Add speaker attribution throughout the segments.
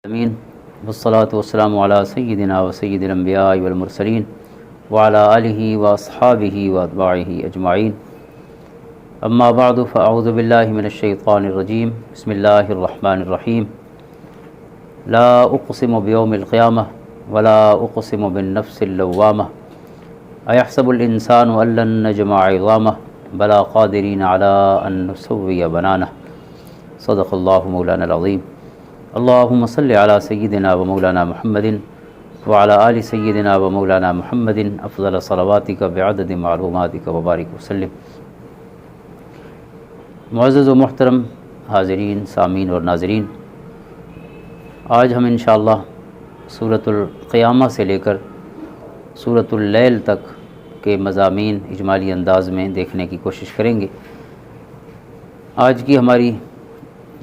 Speaker 1: امین والصلاة والسلام علی سیدنا و سید الانبیاء والمرسلین وعلی آلہ واصحابہ واتباعہ اجمعین اما بعد فاعوذ باللہ من الشیطان الرجیم بسم اللہ الرحمن الرحیم لا اقسم بیوم القیامہ ولا اقسم بالنفس اللوامہ ایحسب الانسان ان لن نجمع عظامہ بلا قادرین علی ان نسوی بنانہ صدق اللہ مولانا العظیم اللہم صلی علی سیدنا و مولانا محمد وعلی آل سیدنا و مولانا محمد افضل صلواتک بعدد معلوماتک وبارک وسلم۔ معزز و محترم حاضرین، سامعین اور ناظرین، آج ہم انشاءاللہ سورۃ القیامہ سے لے کر سورۃ اللیل تک کے مضامین اجمالی انداز میں دیکھنے کی کوشش کریں گے۔ آج کی ہماری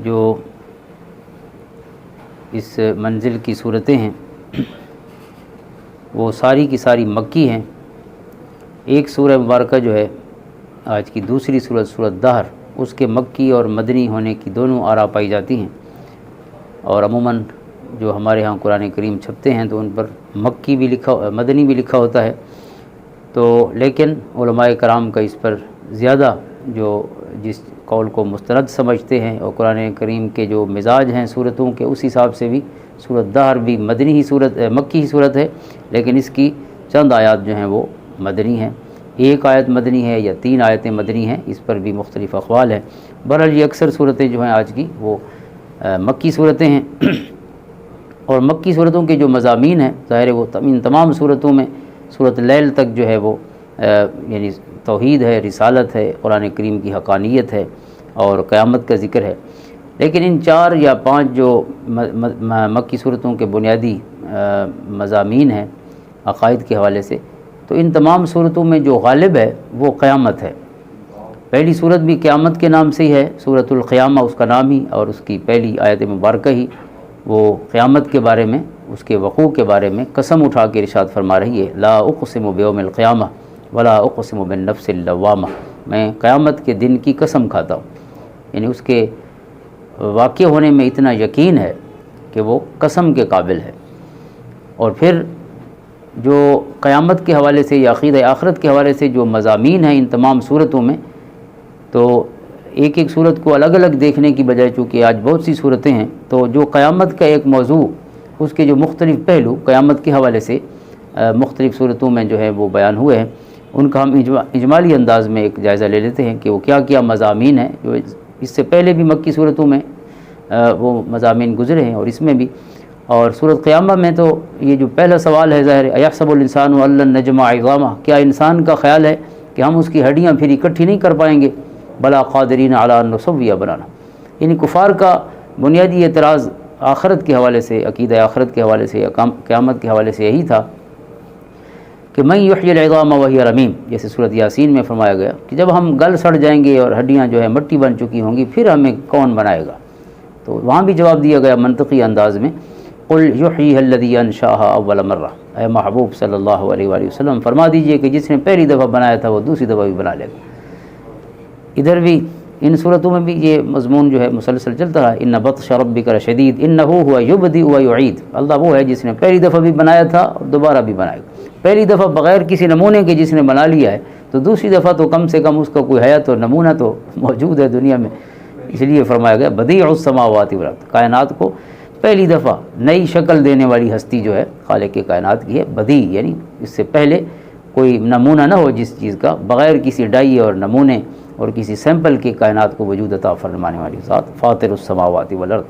Speaker 1: جو اس منزل کی صورتیں ہیں وہ ساری کی ساری مکی ہیں۔ ایک سورہ مبارکہ جو ہے آج کی دوسری سورۃ دہر، اس کے مکی اور مدنی ہونے کی دونوں آراء پائی جاتی ہیں، اور عموماً جو ہمارے ہاں قرآن کریم چھپتے ہیں تو ان پر مکی بھی مدنی بھی لکھا ہوتا ہے، تو لیکن علماء کرام کا اس پر زیادہ جس قول کو مستند سمجھتے ہیں، اور قرآن کریم کے جو مزاج ہیں صورتوں کے، اس حساب سے بھی سورۃ دہر بھی مکی ہی صورت ہے، لیکن اس کی چند آیات جو ہیں وہ مدنی ہیں۔ ایک آیت مدنی ہے یا 3 آیتیں مدنی ہیں، اس پر بھی مختلف اقوال ہیں۔ بہرحال یہ اکثر صورتیں جو ہیں آج کی وہ مکی صورتیں ہیں، اور مکی صورتوں کے جو مضامین ہیں ظاہر ہے وہ ان تمام صورتوں میں سورۃ اللیل تک جو ہے وہ یعنی توحید ہے، رسالت ہے، قرآن کریم کی حقانیت ہے اور قیامت کا ذکر ہے۔ لیکن ان 4 یا 5 جو مکی صورتوں کے بنیادی مضامین ہیں عقائد کے حوالے سے، تو ان تمام صورتوں میں جو غالب ہے وہ قیامت ہے۔ پہلی صورت بھی قیامت کے نام سے ہی ہے، سورۃ القیامہ اس کا نام ہی، اور اس کی پہلی آیت مبارکہ ہی وہ قیامت کے بارے میں، اس کے وقوع کے بارے میں قسم اٹھا کے ارشاد فرما رہی ہے، لا اقسم بیوم القیامہ ولا اقسم بالنفس اللوامہ، میں قیامت کے دن کی قسم کھاتا ہوں، یعنی اس کے واقع ہونے میں اتنا یقین ہے کہ وہ قسم کے قابل ہے۔ اور پھر جو قیامت کے حوالے سے یا عقیدہ آخرت کے حوالے سے جو مضامین ہیں ان تمام صورتوں میں، تو ایک ایک صورت کو الگ الگ دیکھنے کی بجائے چونکہ آج بہت سی صورتیں ہیں، تو جو قیامت کا ایک موضوع، اس کے جو مختلف پہلو قیامت کے حوالے سے مختلف صورتوں میں جو ہے وہ بیان ہوئے ہیں، ان کا ہم اجمالی انداز میں ایک جائزہ لے لیتے ہیں کہ وہ کیا کیا مضامین ہیں جو اس سے پہلے بھی مکی صورتوں میں وہ مضامین گزرے ہیں، اور اس میں بھی۔ اور سورۃ قیامہ میں تو یہ جو پہلا سوال ہے ظاہر ایحسب الانسان ان لن نجمع عظامہ، کیا انسان کا خیال ہے کہ ہم اس کی ہڈیاں پھر اکٹھی نہیں کر پائیں گے؟ بلا قادرین علی ان نسوی بنانہ، یعنی کفار کا بنیادی اعتراض آخرت کے حوالے سے، عقیدہ آخرت کے حوالے سے یا قیامت کے حوالے سے یہی تھا کہ من یحیی العظام وہی رمیم، جیسے سورۃ یاسین میں فرمایا گیا کہ جب ہم گل سڑ جائیں گے اور ہڈیاں جو ہے مٹی بن چکی ہوں گی، پھر ہمیں کون بنائے گا؟ تو وہاں بھی جواب دیا گیا منطقی انداز میں، قل یحییھا الذی انشأھا اول مرہ، اے محبوب صلی اللہ علیہ وآلہ وسلم فرما دیجئے کہ جس نے پہلی دفعہ بنایا تھا وہ دوسری دفعہ بھی بنا لے گا۔ ادھر بھی ان صورتوں میں بھی یہ مضمون جو ہے مسلسل چلتا رہا، ان بطش ربک لشدید انہ ھو یبدئ ویعید، اللہ وہ ہے جس نے پہلی دفعہ بھی بنایا تھا اور دوبارہ بھی بنائے گا۔ پہلی دفعہ بغیر کسی نمونے کے جس نے بنا لیا ہے، تو دوسری دفعہ تو کم سے کم اس کا کوئی حیات اور نمونہ تو موجود ہے دنیا میں، اس لیے فرمایا گیا بدیع السماوات والارض، کائنات کو پہلی دفعہ نئی شکل دینے والی ہستی جو ہے خالق کائنات کی ہے، بدیع یعنی اس سے پہلے کوئی نمونہ نہ ہو جس چیز کا، بغیر کسی ڈائی اور نمونے اور کسی سیمپل کے کائنات کو وجود عطا فرمانے والی ذات، فاطر السماوات والارض۔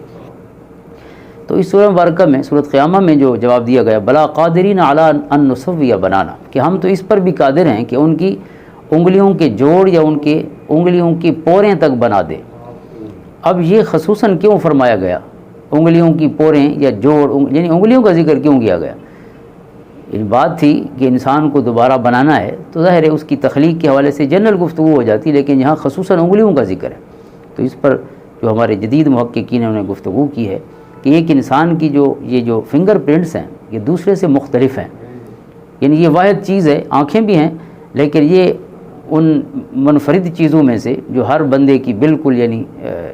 Speaker 1: تو اس سورہ مبارکہ میں سورۃ قیامہ میں جو جواب دیا گیا، بلا قادرین علی ان نسوی بنانہ، کہ ہم تو اس پر بھی قادر ہیں کہ ان کی انگلیوں کے جوڑ یا ان کے انگلیوں کی پوریں تک بنا دیں۔ اب یہ خصوصاً کیوں فرمایا گیا انگلیوں کی پوریں یا جوڑ، یعنی انگلیوں کا ذکر کیوں کیا گیا؟ یہ بات تھی کہ انسان کو دوبارہ بنانا ہے تو ظاہر ہے اس کی تخلیق کے حوالے سے جنرل گفتگو ہو جاتی، لیکن یہاں خصوصاً انگلیوں کا ذکر ہے، تو اس پر جو ہمارے جدید محققین نے انہیں گفتگو کی ہے کہ ایک انسان کی یہ جو فنگر پرنٹس ہیں یہ دوسرے سے مختلف ہیں، یعنی یہ واحد چیز ہے، آنکھیں بھی ہیں، لیکن یہ ان منفرد چیزوں میں سے جو ہر بندے کی بالکل یعنی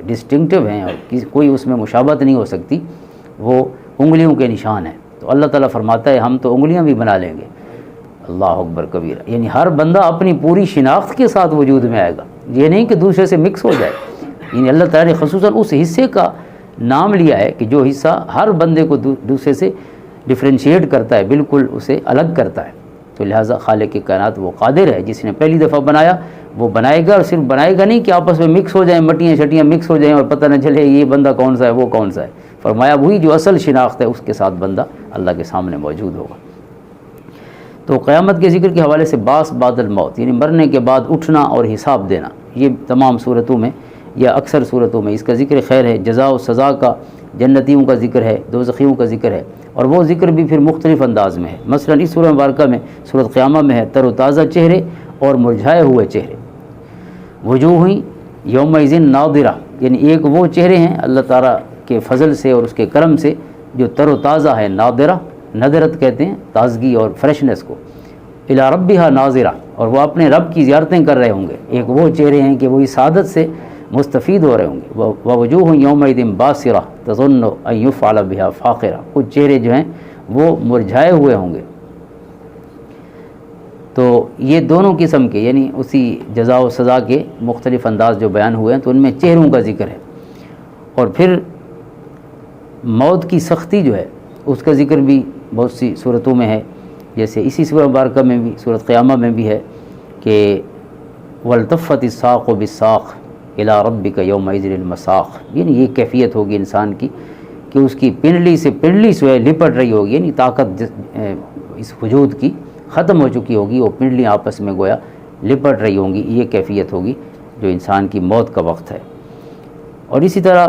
Speaker 1: ڈسٹنکٹیو ہیں اور کوئی اس میں مشابہت نہیں ہو سکتی، وہ انگلیوں کے نشان ہیں۔ تو اللہ تعالیٰ فرماتا ہے ہم تو انگلیاں بھی بنا لیں گے۔ اللہ اکبر کبیرہ، یعنی ہر بندہ اپنی پوری شناخت کے ساتھ وجود میں آئے گا، یہ نہیں کہ دوسرے سے مکس ہو جائے۔ یعنی اللہ تعالیٰ نے خصوصاً اس حصے کا نام لیا ہے کہ جو حصہ ہر بندے کو دوسرے سے ڈفرینشیٹ کرتا ہے، بالکل اسے الگ کرتا ہے۔ تو لہٰذا خالق کائنات وہ قادر ہے، جس نے پہلی دفعہ بنایا وہ بنائے گا، اور صرف بنائے گا نہیں کہ آپس میں مکس ہو جائیں، مٹیاں شٹیاں مکس ہو جائیں اور پتہ نہ چلے یہ بندہ کون سا ہے وہ کون سا ہے۔ فرمایا وہی جو اصل شناخت ہے اس کے ساتھ بندہ اللہ کے سامنے موجود ہوگا۔ تو قیامت کے ذکر کے حوالے سے بعث بعد الموت، یعنی مرنے کے بعد اٹھنا اور حساب دینا، یہ تمام صورتوں میں یا اکثر صورتوں میں اس کا ذکر خیر ہے۔ جزا و سزا کا، جنتیوں کا ذکر ہے، دوزخیوں کا ذکر ہے، اور وہ ذکر بھی پھر مختلف انداز میں ہے۔ مثلا اس سورہ مبارکہ میں سورۃ قیامہ میں ہے تر و تازہ چہرے اور مرجھائے ہوئے چہرے، وجوہ یومئذ ناظرہ، یعنی ایک وہ چہرے ہیں اللہ تعالیٰ کے فضل سے اور اس کے کرم سے جو تر و تازہ ہے، ناظرہ، ندرت کہتے ہیں تازگی اور فریشنس کو، الی ربہا ناظرہ، اور وہ اپنے رب کی زیارتیں کر رہے ہوں گے۔ ایک وہ چہرے ہیں کہ وہ اس سعادت سے مستفید ہو رہے ہوں گے۔ ووجوہ یومئذ باسرہ تظن ان یفعل بہا فاقرہ، کچھ چہرے جو ہیں وہ مرجھائے ہوئے ہوں گے۔ تو یہ دونوں قسم کے، یعنی اسی جزا و سزا کے مختلف انداز جو بیان ہوئے ہیں تو ان میں چہروں کا ذکر ہے۔ اور پھر موت کی سختی جو ہے اس کا ذکر بھی بہت سی صورتوں میں ہے، جیسے اسی سورہ مبارکہ میں بھی سورۃ قیامہ میں بھی ہے کہ والتفت الساق بالساق الی ربک یومئذ المساق، یعنی یہ کیفیت ہوگی انسان کی کہ اس کی پنڈلی سے پنڈلی جو ہے لپٹ رہی ہوگی، یعنی طاقت اس وجود کی ختم ہو چکی ہوگی، وہ پنڈلیاں آپس میں گویا لپٹ رہی ہوں گی، یہ کیفیت ہوگی جو انسان کی موت کا وقت ہے۔ اور اسی طرح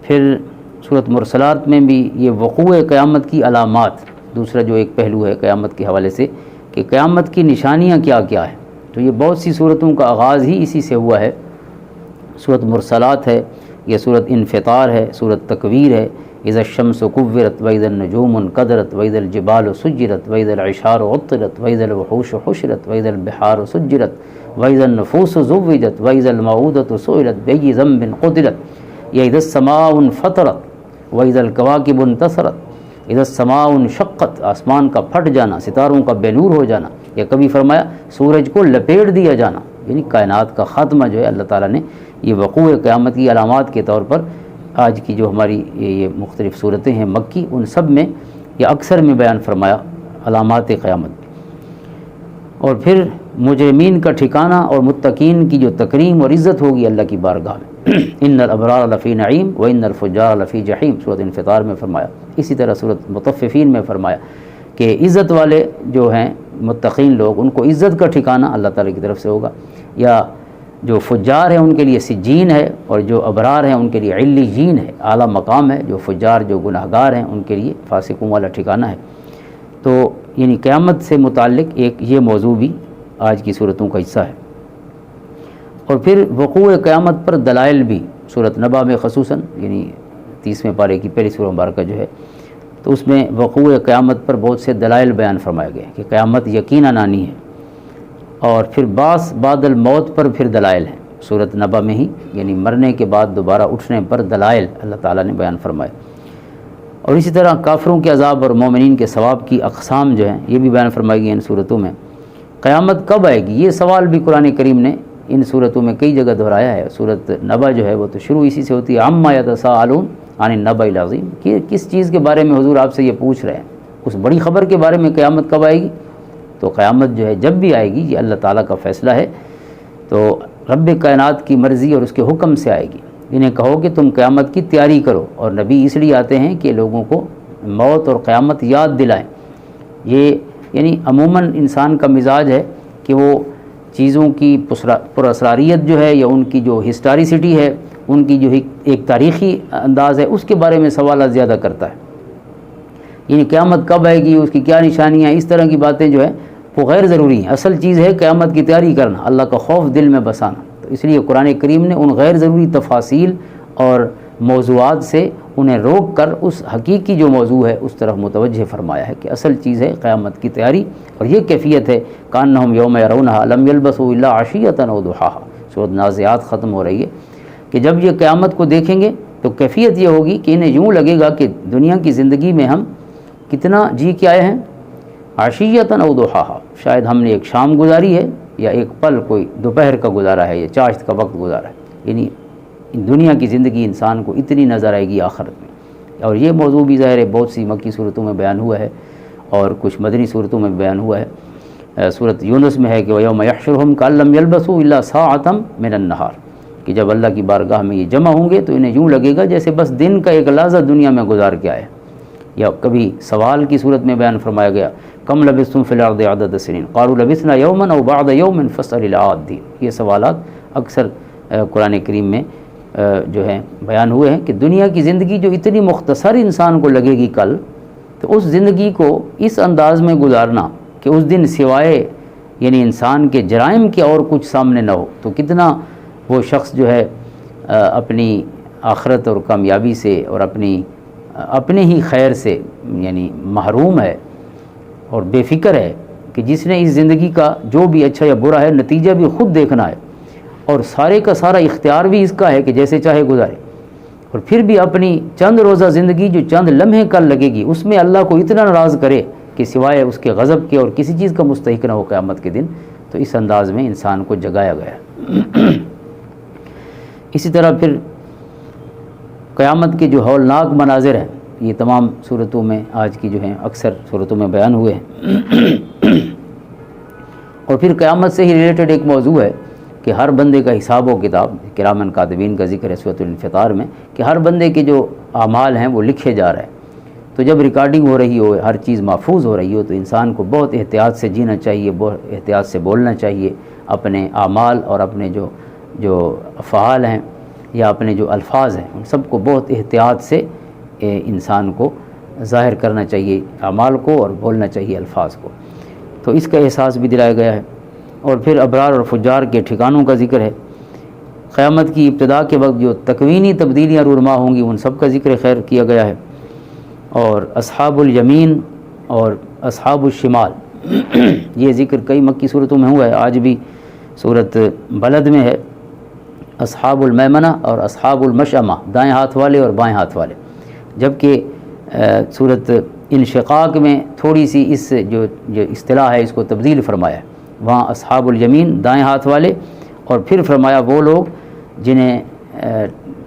Speaker 1: پھر سورۃ مرسلات میں بھی یہ وقوع قیامت کی علامات، دوسرا جو ایک پہلو ہے قیامت کے حوالے سے کہ قیامت کی نشانیاں کیا کیا ہیں، تو یہ بہت سی صورتوں کا آغاز ہی اسی سے ہوا ہے۔ سورۃ مرسلات ہے، یہ سورۃ انفطار ہے، سورۃ تکویر ہے، اذا الشمس کورت واذا النجوم انکدرت واذا الجبال سجرت واذا العشار عطلت واذا الوحوش حشرت واذا البحار سجرت واذا النفوس زوجت واذا الموءودة سئلت بأي ذنب قتلت یا اذا السماء انفطرت واذا الکواکب انتثرت اذا السماء انشقت، آسمان کا پھٹ جانا، ستاروں کا بے نور ہو جانا، یا کبھی فرمایا سورج کو لپیٹ دیا جانا، یعنی کائنات کا خاتمہ جو ہے اللہ تعالیٰ نے یہ وقوع قیامت کی علامات کے طور پر آج کی جو ہماری یہ مختلف صورتیں ہیں مکی، ان سب میں یا اکثر میں بیان فرمایا علامات قیامت۔ اور پھر مجرمین کا ٹھکانہ اور متقین کی جو تکریم اور عزت ہوگی اللہ کی بارگاہ میں، ان الابرار لفی نعیم و ان الفجار لفی جحیم، سورۃ انفطار میں فرمایا۔ اسی طرح سورۃ مطففین میں فرمایا کہ عزت والے جو ہیں متقین لوگ ان کو عزت کا ٹھکانہ اللہ تعالیٰ کی طرف سے ہوگا، یا جو فجار ہیں ان کے لیے سجین ہے، اور جو ابرار ہیں ان کے لیے علیین ہے، اعلیٰ مقام ہے۔ جو فجار جو گناہ گار ہیں ان کے لیے فاسقوں والا ٹھکانہ ہے۔ تو یعنی قیامت سے متعلق ایک یہ موضوع بھی آج کی صورتوں کا حصہ ہے۔ اور پھر وقوع قیامت پر دلائل بھی سورۃ نبا میں خصوصاً، یعنی 30ویں پارے کی پہلی سورہ مبارکہ جو ہے، تو اس میں وقوع قیامت پر بہت سے دلائل بیان فرمائے گئے کہ قیامت یقیناً آنی ہے۔ اور پھر بعث بعد الموت پر پھر دلائل ہیں سورۃ نبا میں ہی، یعنی مرنے کے بعد دوبارہ اٹھنے پر دلائل اللہ تعالیٰ نے بیان فرمائے۔ اور اسی طرح کافروں کے عذاب اور مومنین کے ثواب کی اقسام جو ہیں یہ بھی بیان فرمائی گئی ان صورتوں میں۔ قیامت کب آئے گی یہ سوال بھی قرآن کریم نے ان صورتوں میں کئی جگہ دہرایا ہے۔ سورۃ نبا جو ہے وہ تو شروع اسی سے ہوتی ہے، عما یتساءلون عن النبأ العظیم، کہ کس چیز کے بارے میں حضور آپ سے یہ پوچھ رہے ہیں، اس بڑی خبر کے بارے میں قیامت کب آئے گی۔ تو قیامت جو ہے جب بھی آئے گی یہ اللہ تعالیٰ کا فیصلہ ہے، تو رب کائنات کی مرضی اور اس کے حکم سے آئے گی۔ انہیں کہو کہ تم قیامت کی تیاری کرو، اور نبی اس لیے آتے ہیں کہ لوگوں کو موت اور قیامت یاد دلائیں۔ یہ یعنی عموماً انسان کا مزاج ہے کہ وہ چیزوں کی پراسراریت جو ہے یا ان کی جو ہسٹوریسٹی ہے، ان کی جو ایک تاریخی انداز ہے، اس کے بارے میں سوالات زیادہ کرتا ہے۔ یعنی قیامت کب آئے گی، اس کی کیا نشانیاں، اس طرح کی باتیں جو ہے وہ غیر ضروری ہیں۔ اصل چیز ہے قیامت کی تیاری کرنا، اللہ کا خوف دل میں بسانا۔ تو اس لیے قرآن کریم نے ان غیر ضروری تفاصیل اور موضوعات سے انہیں روک کر اس حقیقی جو موضوع ہے اس طرف متوجہ فرمایا ہے کہ اصل چیز ہے قیامت کی تیاری، اور یہ کیفیت ہے کانہم یوم یرونہا لم یلبثوا الا عشیۃ او ضحاہا۔ سورۃ نازعات ختم ہو رہی ہے کہ جب یہ قیامت کو دیکھیں گے تو کیفیت یہ ہوگی کہ انہیں یوں لگے گا کہ دنیا کی زندگی میں ہم کتنا جی کے آئے ہیں، عشیۃً او ضحاہا، شاید ہم نے ایک شام گزاری ہے یا ایک پل کوئی دوپہر کا گزارا ہے یا چاشت کا وقت گزارا ہے، یعنی دنیا کی زندگی انسان کو اتنی نظر آئے گی آخرت میں۔ اور یہ موضوع بھی ظاہر ہے بہت سی مکی صورتوں میں بیان ہوا ہے اور کچھ مدنی صورتوں میں بیان ہوا ہے۔ سورۃ یونس میں ہے کہ وَيَوْمَ يَحْشُرُهُمْ كَأَن لَّمْ يَلْبَثُوا إِلَّا سَاعَةً مِّنَ النَّهَارِ، کہ جب اللہ کی بارگاہ میں یہ جمع ہوں گے تو انہیں یوں لگے گا جیسے بس دن کا ایک لحظہ دنیا میں گزار کے آئے۔ یا کبھی سوال کی صورت میں بیان فرمایا گیا کم لبثتم فی الارض عدد سنین قالوا لبثنا یوما او بعض یوم فاسأل العادین۔ یہ سوالات اکثر قرآن کریم میں جو ہیں بیان ہوئے ہیں کہ دنیا کی زندگی جو اتنی مختصر انسان کو لگے گی کل، تو اس زندگی کو اس انداز میں گزارنا کہ اس دن سوائے یعنی انسان کے جرائم کے اور کچھ سامنے نہ ہو، تو کتنا وہ شخص جو ہے اپنی آخرت اور کامیابی سے اور اپنے ہی خیر سے یعنی محروم ہے اور بے فکر ہے، کہ جس نے اس زندگی کا جو بھی اچھا یا برا ہے نتیجہ بھی خود دیکھنا ہے اور سارے کا سارا اختیار بھی اس کا ہے کہ جیسے چاہے گزارے، اور پھر بھی اپنی چند روزہ زندگی جو چند لمحے کل لگے گی اس میں اللہ کو اتنا ناراض کرے کہ سوائے اس کے غضب کے اور کسی چیز کا مستحق نہ ہو قیامت کے دن۔ تو اس انداز میں انسان کو جگایا گیا ہے۔ اسی طرح پھر قیامت کے جو ہولناک مناظر ہیں یہ تمام صورتوں میں آج کی جو ہیں اکثر صورتوں میں بیان ہوئے ہیں۔ اور پھر قیامت سے ہی ریلیٹڈ ایک موضوع ہے کہ ہر بندے کا حساب و کتاب، کرامن کاتبین کا ذکر ہے سورۃ الانفطار میں، کہ ہر بندے کے جو اعمال ہیں وہ لکھے جا رہے ہیں۔ تو جب ریکارڈنگ ہو رہی ہو، ہر چیز محفوظ ہو رہی ہو، تو انسان کو بہت احتیاط سے جینا چاہیے، بہت احتیاط سے بولنا چاہیے، اپنے اعمال اور اپنے جو افعال ہیں یا اپنے جو الفاظ ہیں ان سب کو بہت احتیاط سے انسان کو ظاہر کرنا چاہیے، اعمال کو، اور بولنا چاہیے الفاظ کو۔ تو اس کا احساس بھی دلایا گیا ہے۔ اور پھر ابرار اور فجار کے ٹھکانوں کا ذکر ہے۔ قیامت کی ابتدا کے وقت جو تکوینی تبدیلیاں رونما ہوں گی ان سب کا ذکر خیر کیا گیا ہے۔ اور اصحاب الیمین اور اصحاب الشمال یہ ذکر کئی مکی صورتوں میں ہوا ہے، آج بھی صورت بلد میں ہے، اصحاب المیمنہ اور اصحاب المشأمہ، دائیں ہاتھ والے اور بائیں ہاتھ والے۔ جبکہ صورت انشقاق میں تھوڑی سی اس جو اصطلاح ہے اس کو تبدیل فرمایا ہے، وہاں اصحاب الیمین دائیں ہاتھ والے، اور پھر فرمایا وہ لوگ جنہیں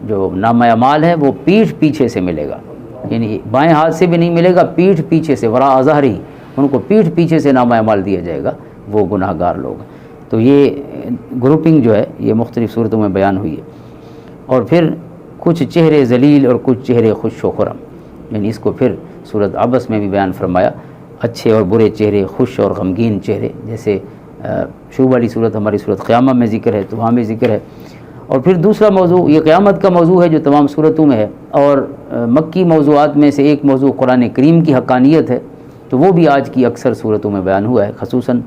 Speaker 1: جو نامہ اعمال ہے وہ پیٹھ پیچھے سے ملے گا، یعنی بائیں ہاتھ سے بھی نہیں ملے گا، پیٹھ پیچھے سے، وراء ظہری، ان کو پیٹھ پیچھے سے نامہ اعمال دیا جائے گا، وہ گناہ گار لوگ۔ تو یہ گروپنگ جو ہے یہ مختلف صورتوں میں بیان ہوئی ہے۔ اور پھر کچھ چہرے ذلیل اور کچھ چہرے خوش و خرم، یعنی اس کو پھر صورت عبس میں بھی بیان فرمایا، اچھے اور برے چہرے، خوش اور غمگین چہرے، جیسے شروع والی صورت ہماری صورت قیامہ میں ذکر ہے تو وہاں بھی ذکر ہے۔ اور پھر دوسرا موضوع یہ قیامت کا موضوع ہے جو تمام صورتوں میں ہے، اور مکی موضوعات میں سے ایک موضوع قرآن کریم کی حقانیت ہے، تو وہ بھی آج کی اکثر صورتوں میں بیان ہوا ہے۔ خصوصاً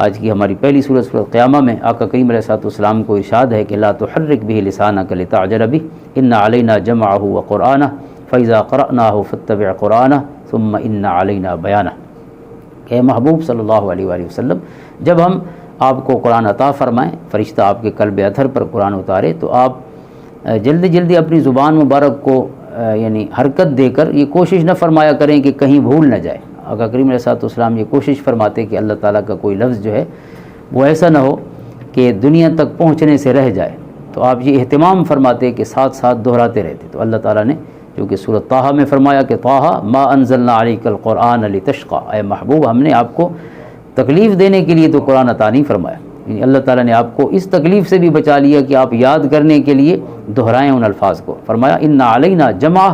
Speaker 1: آج کی ہماری پہلی صورت صورت قیامہ میں آقا کریم علیہ السلام کو ارشاد ہے کہ لا تحرک به لسانک لتعجل به ان علینا جمعہ وقرآنہ فاذا قرأناہ فاتبع قرآنہ ثم ان علینا بیانہ۔ کہ محبوب صلی اللہ علیہ وآلہ وسلم جب ہم آپ کو قرآن عطا فرمائیں، فرشتہ آپ کے قلب اطہر پر قرآن اتارے، تو آپ جلدی جلدی اپنی زبان مبارک کو یعنی حرکت دے کر یہ کوشش نہ فرمایا کریں کہ کہیں بھول نہ جائے۔ آقا کریم علیہ السلام یہ کوشش فرماتے کہ اللہ تعالیٰ کا کوئی لفظ جو ہے وہ ایسا نہ ہو کہ دنیا تک پہنچنے سے رہ جائے، تو آپ یہ اہتمام فرماتے کہ ساتھ ساتھ دہراتے رہتے۔ تو اللہ تعالیٰ نے جو کہ سورۃ طٰہٰ میں فرمایا کہ طٰہٰ ما انزلنا علیک القرآن لتشقیٰ، اے محبوب ہم نے آپ کو تکلیف دینے کے لیے تو قرآن عطا نہیں فرمایا، یعنی اللہ تعالیٰ نے آپ کو اس تکلیف سے بھی بچا لیا کہ آپ یاد کرنے کے لیے دہرائیں ان الفاظ کو۔ فرمایا ان علینا جمعہ،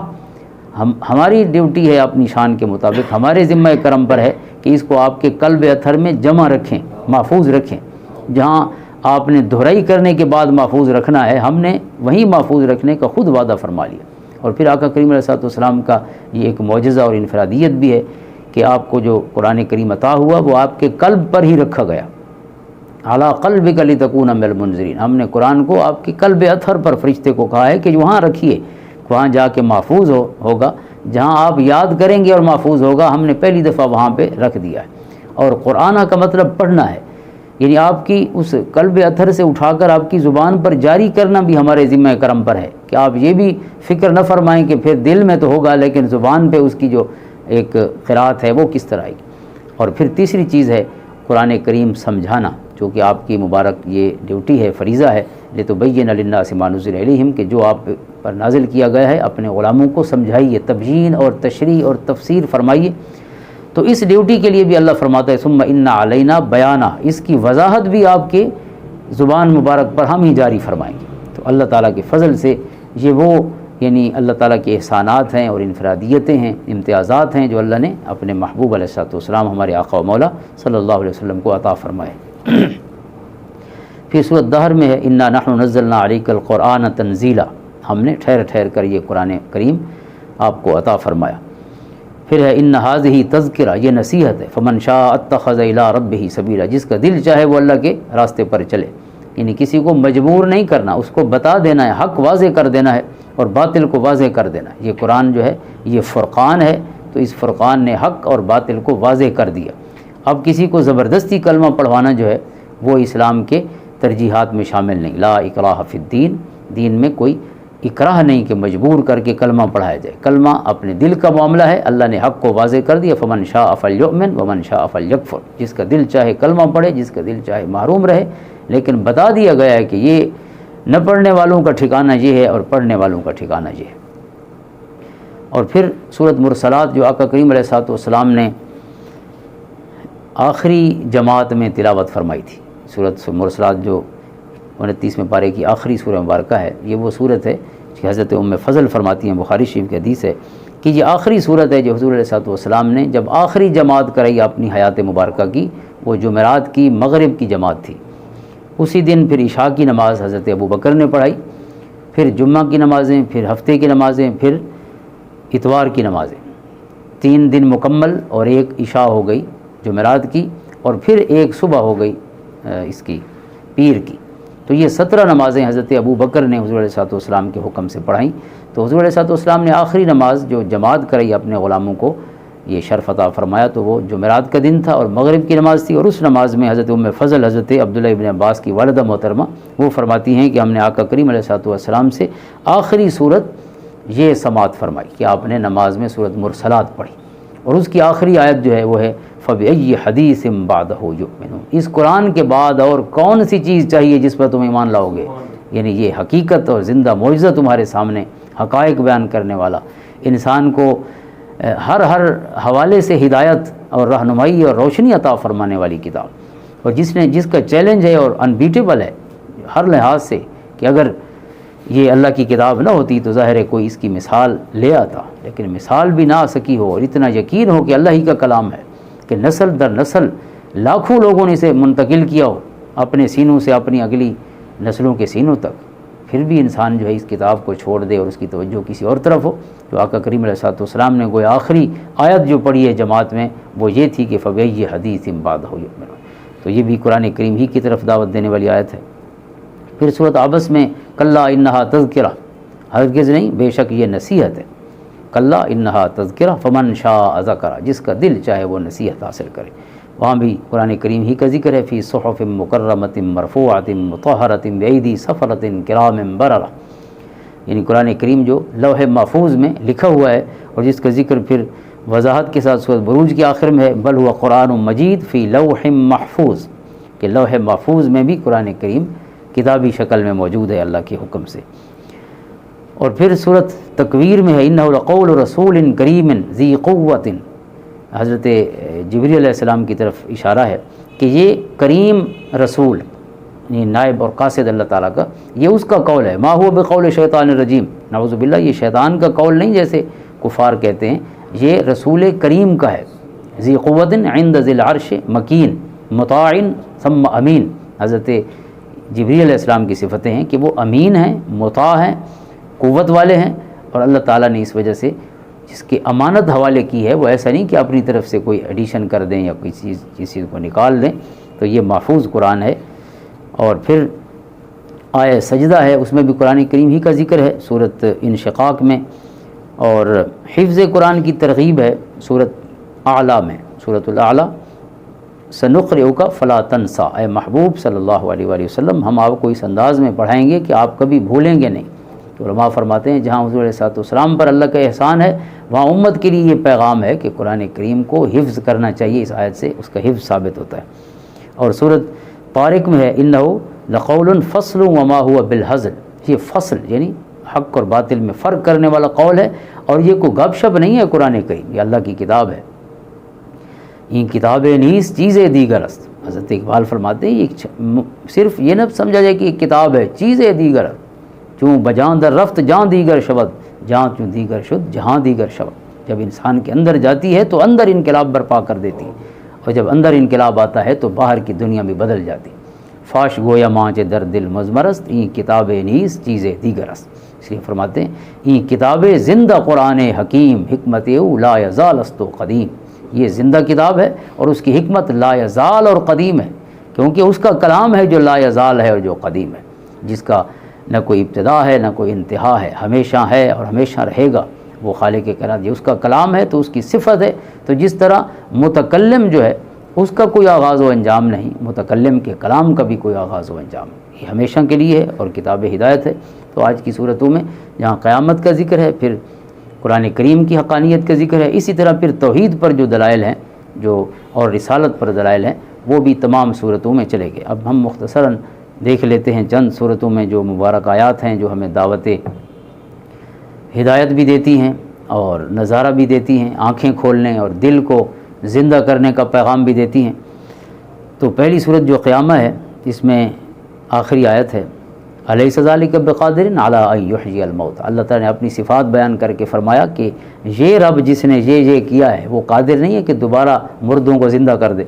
Speaker 1: ہماری ڈیوٹی ہے اپنی شان کے مطابق، ہمارے ذمہ کرم پر ہے کہ اس کو آپ کے قلب اطہر میں جمع رکھیں، محفوظ رکھیں۔ جہاں آپ نے دہرائی کرنے کے بعد محفوظ رکھنا ہے، ہم نے وہیں محفوظ رکھنے کا خود وعدہ فرما لیا۔ اور پھر آقا کریم علیہ السلام کا یہ ایک معجزہ اور انفرادیت بھی ہے کہ آپ کو جو قرآن کریم عطا ہوا وہ آپ کے قلب پر ہی رکھا گیا، علی قلبک لتکون من المنذرین۔ ہم نے قرآن کو آپ کے قلب اطہر پر فرشتے کو کہا ہے کہ وہاں رکھیے، وہاں جا کے محفوظ ہوگا، جہاں آپ یاد کریں گے اور محفوظ ہوگا، ہم نے پہلی دفعہ وہاں پہ رکھ دیا ہے۔ اور قرآن کا مطلب پڑھنا ہے، یعنی آپ کی اس قلب اطہر سے اٹھا کر آپ کی زبان پر جاری کرنا بھی ہمارے ذمہ کرم پر ہے کہ آپ یہ بھی فکر نہ فرمائیں کہ پھر دل میں تو ہوگا لیکن زبان پہ اس کی جو ایک قرات ہے وہ کس طرح آئے گی۔ اور پھر تیسری چیز ہے قرآن کریم سمجھانا، جو کہ آپ کی مبارک یہ ڈیوٹی ہے، فریضہ ہے، لتبین للناس ما نزل الیہم، کہ جو آپ پر نازل کیا گیا ہے اپنے غلاموں کو سمجھائیے، تبیین اور تشریح اور تفسیر فرمائیے۔ تو اس ڈیوٹی کے لیے بھی اللہ فرماتا ہے ثم ان علینا بیانہ، اس کی وضاحت بھی آپ کے زبان مبارک پر ہم ہی جاری فرمائیں گے۔ تو اللہ تعالیٰ کے فضل سے یہ وہ یعنی اللہ تعالیٰ کے احسانات ہیں اور انفرادیتیں ہیں، امتیازات ہیں جو اللہ نے اپنے محبوب علیہ الصلوۃ والسلام ہمارے آقا و مولا صلی اللہ علیہ وسلم کو عطا فرمائے۔ پھر سورۃ دہر میں ہے انا نحن نزلنا علیک القرآن تنزیلا، ہم نے ٹھہر ٹھہر کر یہ قرآن کریم آپ کو عطا فرمایا۔ پھر ہے ان ہذہ تذکرہ، یہ نصیحت ہے، فمن شاء اتخذ الی ربہ سبیلا، جس کا دل چاہے وہ اللہ کے راستے پر چلے، یعنی کسی کو مجبور نہیں کرنا، اس کو بتا دینا ہے، حق واضح کر دینا ہے اور باطل کو واضح کر دینا ہے۔ یہ قرآن جو ہے یہ فرقان ہے، تو اس فرقان نے حق اور باطل کو واضح کر دیا۔ اب کسی کو زبردستی کلمہ پڑھوانا جو ہے وہ اسلام کے ترجیحات میں شامل نہیں۔ لا اکراہ فی الدین، دین میں کوئی اکراہ نہیں کہ مجبور کر کے کلمہ پڑھایا جائے، کلمہ اپنے دل کا معاملہ ہے، اللہ نے حق کو واضح کر دیا، فمن شاء فلیؤمن ومن شاء فلیکفر، جس کا دل چاہے کلمہ پڑھے، جس کا دل چاہے محروم رہے، لیکن بتا دیا گیا ہے کہ یہ نہ پڑھنے والوں کا ٹھکانہ یہ ہے اور پڑھنے والوں کا ٹھکانہ یہ ہے۔ اور پھر سورۃ مرسلات جو آقا کریم علیہ الصلوۃ والسلام نے آخری جماعت میں تلاوت فرمائی تھی، سورۃ مرسلات جو 29ویں پارے کی آخری سورہ مبارکہ ہے، یہ وہ صورت ہے کہ حضرت ام فضل فرماتی ہیں، بخاری شریف کی حدیث ہے کہ یہ آخری صورت ہے جو حضور علیہ الصلوۃ والسلام نے جب آخری جماعت کرائی اپنی حیات مبارکہ کی، وہ جمعرات کی مغرب کی جماعت تھی۔ اسی دن پھر عشاء کی نماز حضرت ابو بکر نے پڑھائی، پھر جمعہ کی نمازیں، پھر ہفتے کی نمازیں، پھر اتوار کی نمازیں، 3 دن مکمل، اور ایک عشاء ہو گئی جمعرات کی، اور پھر ایک صبح ہو گئی اس کی پیر کی۔ تو یہ 17 نمازیں حضرت ابو بکر نے حضور علیہ الصلوۃ والسلام کے حکم سے پڑھائیں۔ تو حضور علیہ الصلوۃ والسلام نے آخری نماز جو جماعت کرائی اپنے غلاموں کو یہ شرف عطا فرمایا، تو وہ جمعرات کا دن تھا اور مغرب کی نماز تھی، اور اس نماز میں حضرت ام فضل حضرت عبداللہ ابن عباس کی والدہ محترمہ وہ فرماتی ہیں کہ ہم نے آقا کریم علیہ الصلوۃ والسلام سے آخری صورت یہ سماعت فرمائی کہ آپ نے نماز میں سورۃ مرسلات پڑھی، اور اس کی آخری آیت جو ہے وہ ہے فَبِأَيِّ حَدِيثٍ بَعْدَهُ يُؤْمِنُونَ، اس قرآن کے بعد اور کون سی چیز چاہیے جس پر تم ایمان لاؤ گے، یعنی یہ حقیقت اور زندہ معجزہ تمہارے سامنے، حقائق بیان کرنے والا، انسان کو ہر حوالے سے ہدایت اور رہنمائی اور روشنی عطا فرمانے والی کتاب، اور جس کا چیلنج ہے اور انبیٹیبل ہے ہر لحاظ سے کہ اگر یہ اللہ کی کتاب نہ ہوتی تو ظاہر ہے کوئی اس کی مثال لے آتا، لیکن مثال بھی نہ آ سکی ہو، اور اتنا یقین ہو کہ اللہ ہی کا کلام ہے، کہ نسل در نسل لاکھوں لوگوں نے اسے منتقل کیا ہو اپنے سینوں سے اپنی اگلی نسلوں کے سینوں تک، پھر بھی انسان جو ہے اس کتاب کو چھوڑ دے اور اس کی توجہ کسی اور طرف ہو۔ تو آقا کریم علیہ الصلوۃ والسلام نے گویا آخری آیت جو پڑھی ہے جماعت میں وہ یہ تھی کہ فَبِأَيِّ حَدِيثٍ بَعْدَهُ يُؤْمِنُونَ، تو یہ بھی قرآن کریم ہی کی طرف دعوت دینے والی آیت ہے۔ پھر سورۃ عبس میں کلا انہا تذکرہ، ہرگز نہیں بے شک یہ نصیحت ہے، کلا انہا تذکرہ فمن شاء ذکرہ، جس کا دل چاہے وہ نصیحت حاصل کرے۔ وہاں بھی قرآن کریم ہی کا ذکر ہے فی صحف مکرمۃ مرفوعۃ مطہرۃ بایدی سفرۃ کرام بررہ، یعنی قرآن کریم جو لوح محفوظ میں لکھا ہوا ہے، اور جس کا ذکر پھر وضاحت کے ساتھ سورۃ بروج کے آخر میں ہے بل هو قرآن مجید فی لوح محفوظ، کہ لوح محفوظ میں بھی قرآن کریم کتابی شکل میں موجود ہے اللہ کے حکم سے۔ اور پھر سورۃ تکویر میں ہے انہ لقول رسول کریم ذی قوۃ، حضرت جبریل علیہ السلام کی طرف اشارہ ہے کہ یہ کریم رسول، یعنی نائب اور قاصد اللہ تعالیٰ کا، یہ اس کا قول ہے، ما هو بقول شیطان الرجیم، نعوذ باللہ یہ شیطان کا قول نہیں جیسے کفار کہتے ہیں، یہ رسول کریم کا ہے، ذی قوۃ عند ذی العرش مکین مطاع ثم امین، حضرت جبریل علیہ السلام کی صفتیں ہیں کہ وہ امین ہیں، مطاع ہیں، قوت والے ہیں، اور اللہ تعالیٰ نے اس وجہ سے جس کی امانت حوالے کی ہے وہ ایسا نہیں کہ اپنی طرف سے کوئی ایڈیشن کر دیں یا کوئی چیز کو نکال دیں، تو یہ محفوظ قرآن ہے۔ اور پھر آیہ سجدہ ہے، اس میں بھی قرآن کریم ہی کا ذکر ہے سورۃ انشقاق میں، اور حفظ قرآن کی ترغیب ہے سورۃ اعلیٰ میں، سورۃ الاعلیٰ سنقرئک فلا تنسا، اے محبوب صلی اللہ علیہ وآلہ وسلم ہم آپ کو اس انداز میں پڑھائیں گے کہ آپ کبھی بھولیں گے نہیں۔ تو علماء فرماتے ہیں جہاں حضور علیہ السلام پر اللہ کا احسان ہے وہاں امت کے لیے یہ پیغام ہے کہ قرآن کریم کو حفظ کرنا چاہیے، اس آیت سے اس کا حفظ ثابت ہوتا ہے۔ اور سورۃ طارق میں ہے انہ لقول فصل وما هو بالہزل، یہ فصل یعنی حق اور باطل میں فرق کرنے والا قول ہے، اور یہ کوئی گپ شپ نہیں ہے، قرآن کریم یہ اللہ کی کتاب ہے۔ یہ کتابیں نیز چیزیں دیگر است، حضرت اقبال فرماتے ہیں یہ صرف یہ نہ سمجھا جائے کہ یہ کتاب ہے، چیزیں دیگر چوں بجاں در رفت جہاں دیگر شود، جہاں چوں دیگر شد جہاں دیگر شود۔ جب انسان کے اندر جاتی ہے تو اندر انقلاب برپا کر دیتی ہے، اور جب اندر انقلاب آتا ہے تو باہر کی دنیا بھی بدل جاتی۔ فاش گویا مانچ در دل مزمرست، این کتاب نیز چیزیں دیگر است، اس لیے فرماتے ہیں این کتاب زندہ قرآن حکیم حکمت او لا یزال است و قدیم، یہ زندہ کتاب ہے اور اس کی حکمت لا یزال اور قدیم ہے، کیونکہ اس کا کلام ہے جو لا یزال ہے اور جو قدیم ہے، جس کا نہ کوئی ابتدا ہے نہ کوئی انتہا ہے، ہمیشہ ہے اور ہمیشہ رہے گا۔ وہ خالق کائنات، یہ اس کا کلام ہے تو اس کی صفت ہے، تو جس طرح متکلم جو ہے اس کا کوئی آغاز و انجام نہیں، متکلم کے کلام کا بھی کوئی آغاز و انجام نہیں، یہ ہمیشہ کے لیے ہے اور کتاب ہدایت ہے۔ تو آج کی صورتوں میں جہاں قیامت کا ذکر ہے، پھر قرآن کریم کی حقانیت کا ذکر ہے، اسی طرح پھر توحید پر جو دلائل ہیں جو اور رسالت پر دلائل ہیں وہ بھی تمام صورتوں میں چلے گئے۔ اب ہم مختصراً دیکھ لیتے ہیں چند صورتوں میں جو مبارک آیات ہیں جو ہمیں دعوت ہدایت بھی دیتی ہیں اور نظارہ بھی دیتی ہیں، آنکھیں کھولنے اور دل کو زندہ کرنے کا پیغام بھی دیتی ہیں۔ تو پہلی صورت جو قیامہ ہے اس میں آخری آیت ہے الیس ذالک بقادر علی ان یحیی الموت، اللہ تعالیٰ نے اپنی صفات بیان کر کے فرمایا کہ یہ رب جس نے یہ کیا ہے وہ قادر نہیں ہے کہ دوبارہ مردوں کو زندہ کر دے۔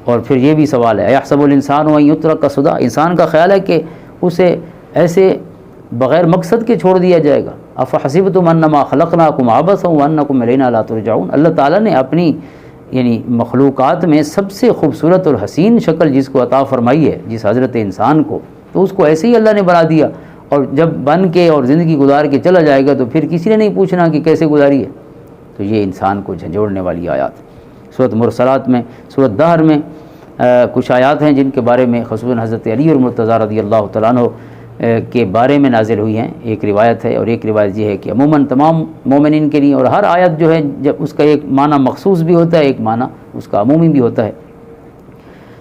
Speaker 1: اور پھر یہ بھی سوال ہے ایحسب الانسان ان یترک سدی، انسان کا خیال ہے کہ اسے ایسے بغیر مقصد کے چھوڑ دیا جائے گا۔ افحسبتم انما خلقناکم عبثا وانکم الینا لا ترجعون، اللہ تعالیٰ نے اپنی یعنی مخلوقات میں سب سے خوبصورت اور حسین شکل جس کو عطا فرمائی ہے، جس حضرت انسان کو، تو اس کو ایسے ہی اللہ نے بنا دیا، اور جب بن کے اور زندگی گزار کے چلا جائے گا تو پھر کسی نے نہیں پوچھنا کہ کیسے گزاری ہے۔ تو یہ انسان کو جھنجھوڑنے والی آیات۔ سورۃ مرسلات میں، سورۃ دہر میں کچھ آیات ہیں جن کے بارے میں خصوصاً حضرت علی اور مرتضیٰ رضی اللہ تعالیٰ عنہ کے بارے میں نازل ہوئی ہیں۔ ایک روایت ہے، اور ایک روایت یہ ہے کہ عموماً تمام مومنین کے لیے، اور ہر آیت جو ہے جب اس کا ایک معنی مخصوص بھی ہوتا ہے، ایک معنی اس کا عمومی بھی ہوتا ہے۔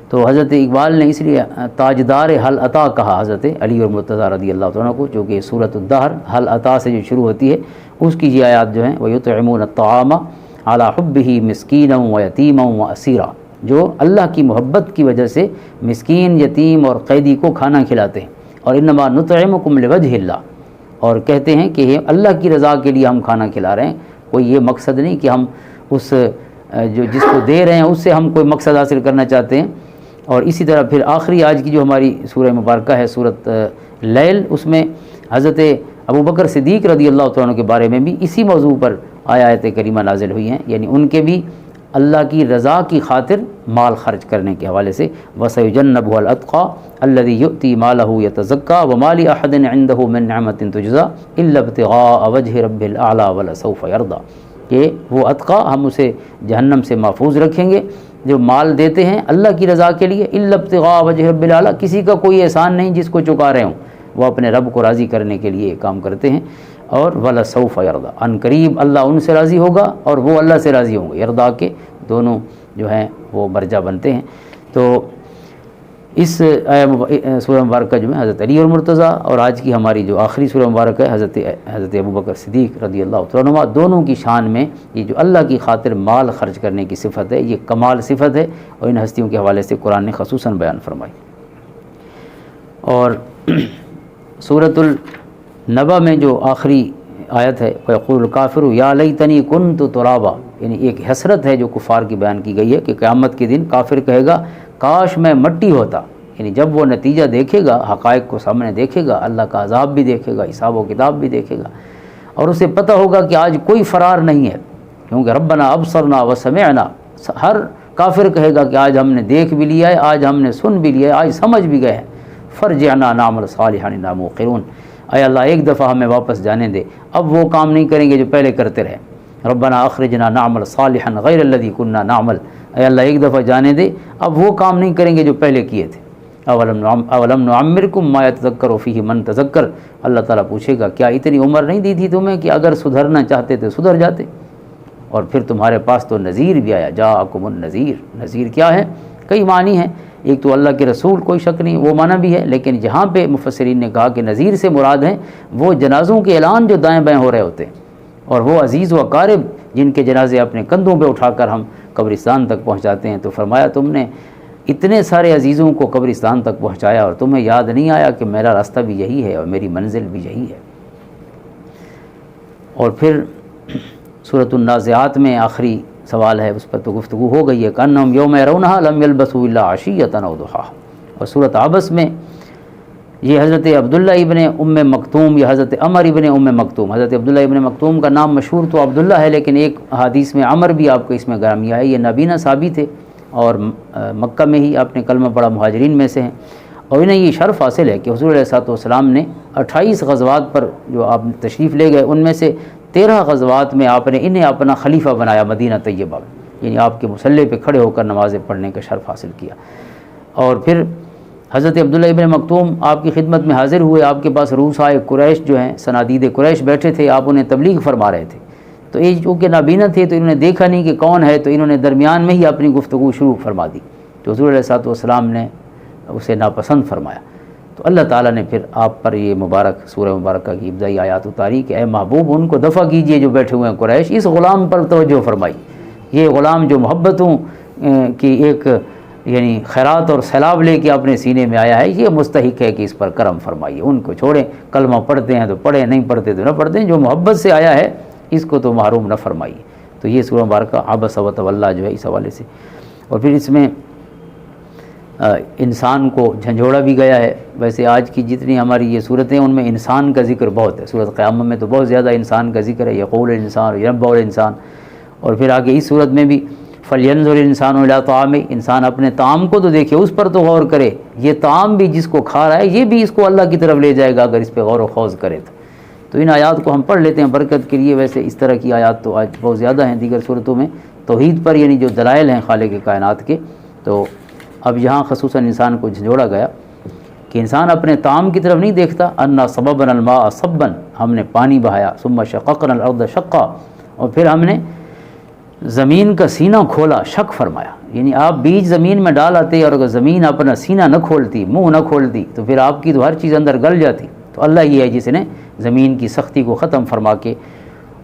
Speaker 1: تو حضرت اقبال نے اس لیے تاجدار حل عطا کہا حضرت علی اور مرتضیٰ رضی اللہ تعالیٰ کو، جو کہ سورۃ الدہر حل عطا سے جو شروع ہوتی ہے، اس کی یہ آیات جو ہیں وَيُطْعِمُونَ الطَّعَامَ عَلَىٰ حُبِّهِ مِسْكِينًا وَيَتِيمًا وَأَسِيرًا، جو اللہ کی محبت کی وجہ سے مسکین، یتیم اور قیدی کو کھانا کھلاتے ہیں۔ اور انما نطعمکم لوجہ اللہ، اور کہتے ہیں کہ یہ اللہ کی رضا کے لیے ہم کھانا کھلا رہے ہیں، کوئی یہ مقصد نہیں کہ ہم اس جو جس کو دے رہے ہیں اس سے ہم کوئی مقصد حاصل کرنا چاہتے ہیں۔ اور اسی طرح پھر آخری آج کی جو ہماری سورہ مبارکہ ہے سورۃ لیل، اس میں حضرت ابوبکر صدیق رضی اللہ تعالیٰ عنہ کے بارے میں بھی اسی موضوع پر آیات کریمہ نازل ہوئی ہیں، یعنی ان کے بھی اللہ کی رضا کی خاطر مال خرچ کرنے کے حوالے سے وَسَيُجَنَّبُهَا الْأَتْقَى الَّذِي يُؤْتِي مَالَهُ يَتَزَكَّى وَمَا لِأَحَدٍ عِندَهُ مِن نِّعْمَةٍ تُجْزَى إِلَّا ابْتِغَاءَ وَجْهِ رَبِّهِ الْأَعْلَى وَلَسَوْفَ يَرْضَى، کہ وہ اتقا ہم اسے جہنم سے محفوظ رکھیں گے جو مال دیتے ہیں اللہ کی رضا کے لیے، إِلَّا ابْتِغَاءَ وَجْهِ رَبِّ الْأَعْلَى، کسی کا کوئی احسان نہیں جس کو چکا رہے ہوں، وہ اپنے رب کو راضی کرنے کے لیے کام کرتے ہیں۔ اور وَلَسَوْفَ يَرْضَى، ان قریب اللہ ان سے راضی ہوگا اور وہ اللہ سے راضی ہوں گے، یردا کے دونوں جو ہیں وہ برجہ بنتے ہیں۔ تو اس سورہ مبارکہ جو ہے حضرت علی اور مرتضیٰ، اور آج کی ہماری جو آخری سورہ مبارکہ ہے حضرت ابوبکر صدیق رضی اللہ تعالیٰ عنہ، دونوں کی شان میں یہ جو اللہ کی خاطر مال خرچ کرنے کی صفت ہے یہ کمال صفت ہے، اور ان ہستیوں کے حوالے سے قرآن نے خصوصاً بیان فرمائی۔ اور سورۃ النبا میں جو آخری آیت ہے وَيَقُولُ الْكَافِرُ يَا لَيْتَنِي كُنْتُ تُرَابًا، یعنی ایک حسرت ہے جو کفار کی بیان کی گئی ہے کہ قیامت کے دن کافر کہے گا کاش میں مٹی ہوتا، یعنی جب وہ نتیجہ دیکھے گا، حقائق کو سامنے دیکھے گا، اللہ کا عذاب بھی دیکھے گا، حساب و کتاب بھی دیکھے گا، اور اسے پتہ ہوگا کہ آج کوئی فرار نہیں ہے، کیونکہ ربنا ابصرنا وسمعنا، ہر کافر کہے گا کہ آج ہم نے دیکھ بھی لیا ہے، آج ہم نے سن بھی لیا ہے، آج سمجھ بھی گئے ہیں، فرجعنا نعمل صالحا انا موقنون، اے اللہ ایک دفعہ ہمیں واپس جانے دے، اب وہ کام نہیں کریں گے جو پہلے کرتے رہے۔ ربنا اخرجنا نعمل صالحا غیر الذی كنا نعمل، اے اللہ ایک دفعہ جانے دے، اب وہ کام نہیں کریں گے جو پہلے کیے تھے۔ اولم نعمرکم ما یتذکر فیہ من تذکر، اللہ تعالیٰ پوچھے گا کیا اتنی عمر نہیں دی تھی تمہیں کہ اگر سدھرنا چاہتے تو سدھر جاتے؟ اور پھر تمہارے پاس تو نذیر بھی آیا، جاءکم النذیر۔ نذیر کیا ہے؟ کئی معنی ہیں، ایک تو اللہ کے رسول، کوئی شک نہیں وہ معنی بھی ہے، لیکن جہاں پہ مفسرین نے کہا کہ نذیر سے مراد ہیں وہ جنازوں کے اعلان جو دائیں بائیں ہو رہے ہوتے ہیں، اور وہ عزیز و اقارب جن کے جنازے اپنے کندھوں پہ اٹھا کر ہم قبرستان تک پہنچاتے ہیں، تو فرمایا تم نے اتنے سارے عزیزوں کو قبرستان تک پہنچایا اور تمہیں یاد نہیں آیا کہ میرا راستہ بھی یہی ہے اور میری منزل بھی یہی ہے۔ اور پھر سورۃ النازعات میں آخری سوال ہے، اس پر تو گفتگو ہو گئی ہے، کأنہم یوم یرونہا لم یلبثوا الا عشیۃ او ضحاہا۔ اور سورۃ عبس میں یہ حضرت عبداللہ ابن ام مکتوم یا حضرت عمر ابن ام مکتوم، حضرت عبداللہ ابن مکتوم کا نام مشہور تو عبداللہ ہے، لیکن ایک حدیث میں عمر بھی آپ کو اس میں گرامیہ ہے۔ یہ نابینا صحابی تھے اور مکہ میں ہی آپ نے کلمہ پڑھا، مہاجرین میں سے ہیں، اور انہیں یہ شرف حاصل ہے کہ حضور علیہ الصلوۃ والسلام نے 28 غزوات پر جو آپ تشریف لے گئے، ان میں سے 13 غزوات میں آپ نے انہیں اپنا خلیفہ بنایا مدینہ طیبہ میں، یعنی آپ کے مسلح پہ کھڑے ہو کر نمازیں پڑھنے کا شرف حاصل کیا۔ اور پھر حضرت عبداللہ ابن مکتوم آپ کی خدمت میں حاضر ہوئے، آپ کے پاس روسائے قریش جو ہیں صنادید قریش بیٹھے تھے، آپ انہیں تبلیغ فرما رہے تھے، تو یہ چونکہ نابینا تھے تو انہوں نے دیکھا نہیں کہ کون ہے، تو انہوں نے درمیان میں ہی اپنی گفتگو شروع فرما دی، تو حضور علیہ الصلوۃ والسلام نے اسے ناپسند فرمایا۔ تو اللہ تعالیٰ نے پھر آپ پر یہ مبارک سورہ مبارکہ کی ابتدائی آیات اتاری کہ اے محبوب ان کو دفع کیجئے جو بیٹھے ہوئے ہیں قریش، اس غلام پر توجہ فرمائی، یہ غلام جو محبتوں کی ایک یعنی خیرات اور سیلاب لے کے اپنے سینے میں آیا ہے، یہ مستحق ہے کہ اس پر کرم فرمائیے، ان کو چھوڑیں، کلمہ پڑھتے ہیں تو پڑھیں، نہیں پڑھتے تو نہ پڑھتے، جو محبت سے آیا ہے اس کو تو محروم نہ فرمائیے۔ تو یہ سورہ مبارکہ عبس وتولیٰ جو ہے اس حوالے سے، اور پھر اس میں انسان کو جھنجھوڑا بھی گیا ہے۔ ویسے آج کی جتنی ہماری یہ صورتیں ان میں انسان کا ذکر بہت ہے، سورۃ قیامہ میں تو بہت زیادہ انسان کا ذکر ہے، یقول الانسان ینبأ الانسان، اور پھر آگے اس صورت میں بھی فَلْيَنْظُرِ الْإِنسَانُ إِلَىٰ طَعَامِهِ، انسان اپنے طعام کو تو دیکھے، اس پر تو غور کرے، یہ طعام بھی جس کو کھا رہا ہے یہ بھی اس کو اللہ کی طرف لے جائے گا اگر اس پہ غور و خوض کرے تو ان آیات کو ہم پڑھ لیتے ہیں برکت کے لیے۔ ویسے اس طرح کی آیات تو آج بہت زیادہ ہیں دیگر صورتوں میں، توحید پر یعنی جو دلائل ہیں خالق کائنات کے، تو اب یہاں خصوصاً انسان کو جھنجھوڑا گیا کہ انسان اپنے طعام کی طرف نہیں دیکھتا۔ انا صببنا الماء صبا، ہم نے پانی بہایا، ثم شققنا الارض شقا، اور پھر ہم نے زمین کا سینہ کھولا، شق فرمایا، یعنی آپ بیج زمین میں ڈال آتے اور اگر زمین اپنا سینہ نہ کھولتی، منہ نہ کھولتی، تو پھر آپ کی تو ہر چیز اندر گل جاتی۔ تو اللہ یہ ہے جس نے زمین کی سختی کو ختم فرما کے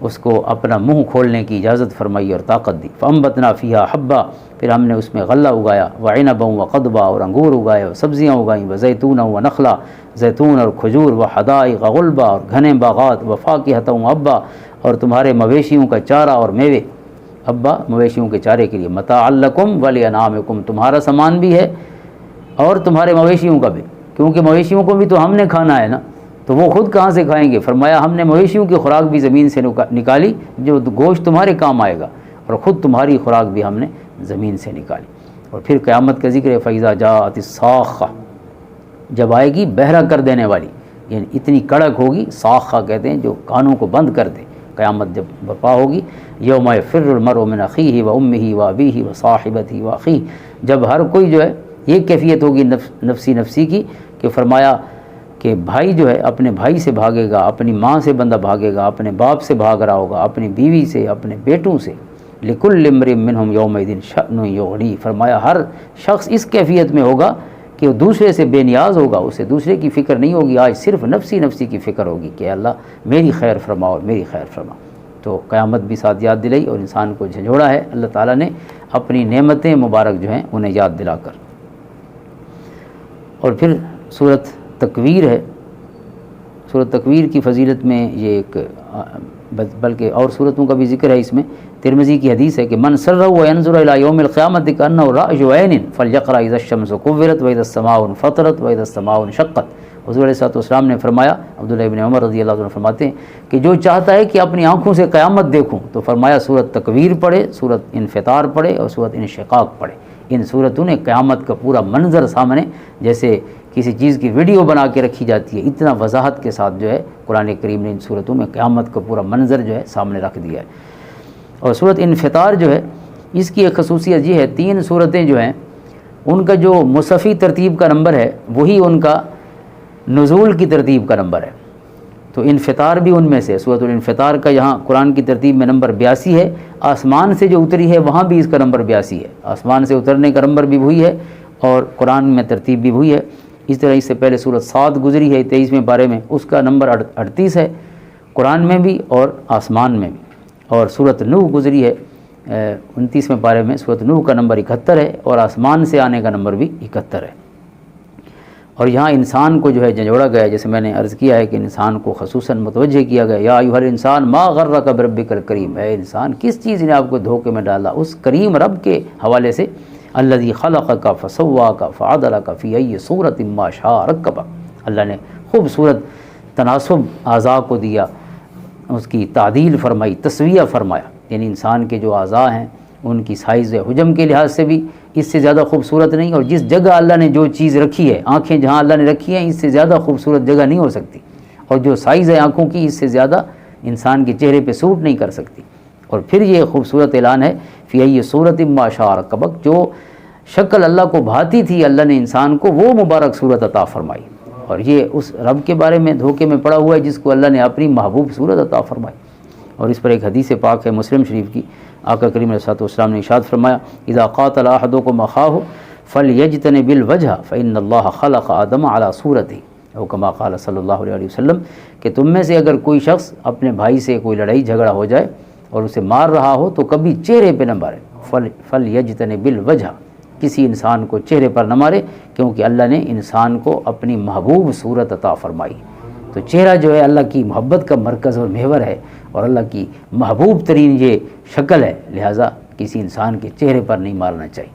Speaker 1: اس کو اپنا منہ کھولنے کی اجازت فرمائی اور طاقت دی۔ فانبتنا فیہا حبا، پھر ہم نے اس میں غلہ اگایا، وعنبا وقضبا، اور انگور اگائے، اور سبزیاں اگائیں، وزیتونا ونخلا، زیتون اور کھجور، وحدائق غلبا، اور گھنے باغات، وفاکہۃ وابا، اور تمہارے مویشیوں کا چارہ اور میوے، ابا مویشیوں کے چارے کے لیے، متاعا لکم ولانعامکم، تمہارا سامان بھی ہے اور تمہارے مویشیوں کا بھی، کیونکہ مویشیوں کو بھی تو ہم نے کھانا ہے نا، تو وہ خود کہاں سے کھائیں گے؟ فرمایا ہم نے مویشیوں کی خوراک بھی زمین سے نکالی، جو گوشت تمہارے کام آئے گا، اور خود تمہاری خوراک بھی ہم نے زمین سے نکالی۔ اور پھر قیامت کا ذکر ہے، فَإِذَا جَاءَتِ الصَّاخَّةُ، جب آئے گی بہرا کر دینے والی، یعنی اتنی کڑک ہوگی، صاخہ کہتے ہیں جو کانوں کو بند کر دے۔ قیامت جب برپا ہوگی، یوم یفر المرء من اخیہ وامہ وابیہ وصاحبتہ واخیہ، جب ہر کوئی جو ہے یہ کیفیت ہوگی نفسی نفسی کی کہ فرمایا کہ بھائی جو ہے اپنے بھائی سے بھاگے گا، اپنی ماں سے بندہ بھاگے گا، اپنے باپ سے بھاگ رہا ہوگا، اپنی بیوی سے، اپنے بیٹوں سے، لکل امرئ منہم یومئذ شأن یغنیہ، فرمایا ہر شخص اس کیفیت میں ہوگا کہ وہ دوسرے سے بے نیاز ہوگا، اسے دوسرے کی فکر نہیں ہوگی، آج صرف نفسی نفسی کی فکر ہوگی کہ اللہ میری خیر فرما اور میری خیر فرما۔ تو قیامت بھی ساتھ یاد دلائی اور انسان کو جھنجھوڑا ہے اللہ تعالیٰ نے اپنی نعمتیں مبارک جو ہیں انہیں یاد دلا کر۔ اور پھر سورۃ تکویر ہے، سورۃ تکویر کی فضیلت میں یہ ایک بلکہ اور صورتوں کا بھی ذکر ہے اس میں۔ ترمذی کی حدیث ہے کہ من سرہ وینظر الی یوم القیامۃ کانہ رأی عین فلیقرأ اذا الشمس کورت واذا السماء انفطرت واذا السماء انشقت۔ حضور علیہ الصلوۃ والسلام نے فرمایا، عبداللہ ابن عمر رضی اللہ عنہ فرماتے ہیں کہ جو چاہتا ہے کہ اپنی آنکھوں سے قیامت دیکھوں تو فرمایا سورۃ تکویر پڑھے، سورۃ انفطار پڑھے اور سورۃ انشقاق پڑھے۔ ان صورتوں نے قیامت کا پورا منظر سامنے جیسے کسی چیز کی ویڈیو بنا کے رکھی جاتی ہے، اتنا وضاحت کے ساتھ جو ہے قرآن کریم نے ان صورتوں میں قیامت کا پورا منظر جو ہے سامنے رکھ دیا ہے۔ اور سورۃ انفطار جو ہے اس کی ایک خصوصیت یہ ہے 3 صورتیں جو ہیں ان کا جو مصحفی ترتیب کا نمبر ہے وہی ان کا نزول کی ترتیب کا نمبر ہے. تو انفطار بھی ان میں سے، سورۃ الانفطار کا یہاں قرآن کی ترتیب میں نمبر 82 ہے، آسمان سے جو اتری ہے وہاں بھی اس کا نمبر 82 ہے، آسمان سے اترنے کا نمبر بھی وہی ہے اور قرآن میں ترتیب بھی وہی ہے. اس طرح اس سے پہلے سورۃ صاد گزری ہے 23ویں پارے میں، اس کا نمبر 38 ہے قرآن میں بھی اور آسمان میں بھی. اور سورۃ نوح گزری ہے 29ویں پارے میں، سورۃ نوح کا نمبر 71 ہے اور آسمان سے آنے کا نمبر بھی 71 ہے. اور یہاں انسان کو جو ہے جھنجھوڑا گیا، جیسے میں نے عرض کیا ہے کہ انسان کو خصوصاً متوجہ کیا گیا، یا ایھا الانسان ما غرک بربک الکریم، اے انسان کس چیز نے آپ کو دھوکے میں ڈالا اس کریم رب کے حوالے سے. الذی خلقک فسواک فعدلک فی ای صورۃ ما شاء رکبک، اللہ نے خوبصورت تناسب اعضاء کو دیا، اس کی تعدیل فرمائی، تسویہ فرمایا. یعنی انسان کے جو اعضاء ہیں ان کی سائز حجم کے لحاظ سے بھی اس سے زیادہ خوبصورت نہیں، اور جس جگہ اللہ نے جو چیز رکھی ہے، آنکھیں جہاں اللہ نے رکھی ہیں، اس سے زیادہ خوبصورت جگہ نہیں ہو سکتی، اور جو سائز ہے آنکھوں کی اس سے زیادہ انسان کے چہرے پہ سوٹ نہیں کر سکتی. اور پھر یہ خوبصورت اعلان ہے فی ای صورت ما شاء رکبک، جو شکل اللہ کو بھاتی تھی اللہ نے انسان کو وہ مبارک صورت عطا فرمائی. اور یہ اس رب کے بارے میں دھوکے میں پڑا ہوا ہے جس کو اللہ نے اپنی محبوب صورت عطا فرمائی. اور اس پر ایک حدیث پاک ہے مسلم شریف کی، آقا کریم علیہ الصلوۃ والسلام نے ارشاد فرمایا اذا قاتل احدکم اخاہ فلیجتنب الوجہ فإن اللہ خلق آدم علی صورتہ، او کما قال صلی اللہ علیہ وسلم، کہ تم میں سے اگر کوئی شخص اپنے بھائی سے کوئی لڑائی جھگڑا ہو جائے اور اسے مار رہا ہو تو کبھی چہرے پہ نہ مارے، فلیجتنب الوجہ، کسی انسان کو چہرے پر نہ مارے، کیونکہ اللہ نے انسان کو اپنی محبوب صورت عطا فرمائی. تو چہرہ جو ہے اللہ کی محبت کا مرکز اور محور ہے اور اللہ کی محبوب ترین یہ شکل ہے، لہٰذا کسی انسان کے چہرے پر نہیں مارنا چاہیے.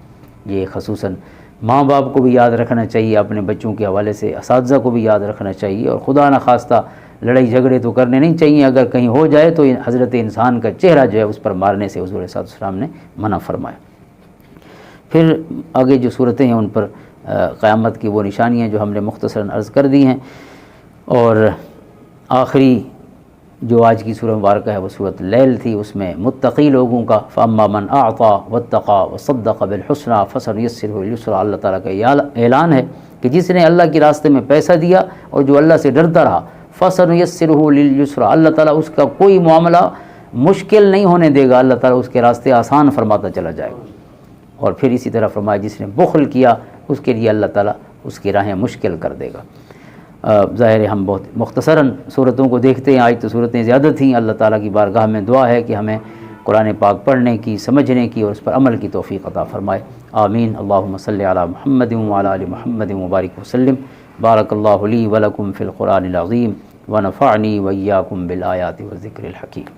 Speaker 1: یہ خصوصاً ماں باپ کو بھی یاد رکھنا چاہیے، اپنے بچوں کے حوالے سے اساتذہ کو بھی یاد رکھنا چاہیے. اور خدا نخواستہ لڑائی جھگڑے تو کرنے نہیں چاہیے، اگر کہیں ہو جائے تو حضرت انسان کا چہرہ جو ہے اس پر مارنے سے حضور صلی اللہ علیہ وسلم نے منع فرمایا. پھر آگے جو صورتیں ہیں ان پر قیامت کی وہ نشانیاں جو ہم نے مختصراً عرض کر دی ہیں. اور آخری جو آج کی سورہ مبارکہ ہے وہ سورۃ اللیل تھی، اس میں متقی لوگوں کا فاما من اعطى واتقى وصدق بالحسنى فسنيسره لليسرى، اللہ تعالیٰ کا اعلان ہے کہ جس نے اللہ کے راستے میں پیسہ دیا اور جو اللہ سے ڈرتا رہا، فسنيسره لليسرى، اللہ تعالیٰ اس کا کوئی معاملہ مشکل نہیں ہونے دے گا، اللہ تعالیٰ اس کے راستے آسان فرماتا چلا جائے گا. اور پھر اسی طرح فرمایا جس نے بخل کیا اس کے لیے اللہ تعالیٰ اس کی راہیں مشکل کر دے گا. ظاہر ہے ہم بہت مختصراً صورتوں کو دیکھتے ہیں، آج تو صورتیں زیادہ تھیں. اللہ تعالیٰ کی بارگاہ میں دعا ہے کہ ہمیں قرآن پاک پڑھنے کی، سمجھنے کی اور اس پر عمل کی توفیق عطا فرمائے. آمین. اللہم صلی علی محمد وعلی آل محمد وبارک وسلم. بارک اللہ لی ولکم فی القرآن العظیم ونفعنی وإیاکم بالآیات والذکر الحکیم.